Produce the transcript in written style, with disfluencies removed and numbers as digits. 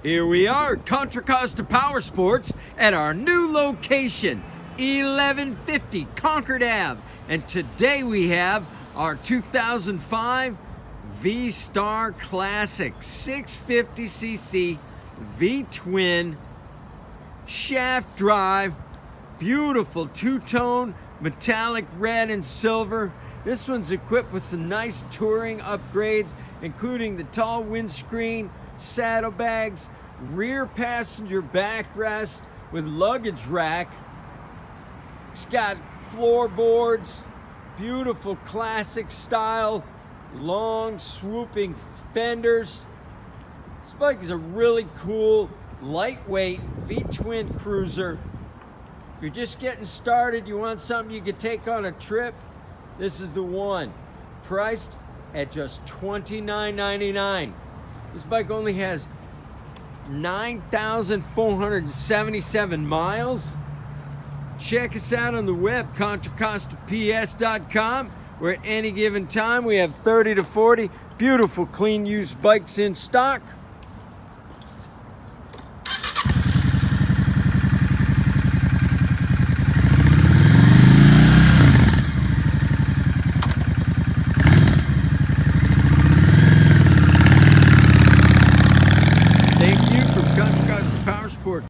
Here we are at Contra Costa Powersports at our new location, 1150 Concord Ave. And today we have our 2005 V-Star Classic 650cc V-twin shaft drive, beautiful two-tone metallic red and silver. This one's equipped with some nice touring upgrades, including the tall windscreen, saddlebags, rear passenger backrest with luggage rack. It's got floorboards, beautiful classic style, long swooping fenders. This bike is a really cool, lightweight V-twin cruiser. If you're just getting started, you want something you could take on a trip, this is the one. Priced at just $29.99. This bike only has 9,477 miles. Check us out on the web, ContraCostaPS.com, where at any given time we have 30 to 40 beautiful clean used bikes in stock.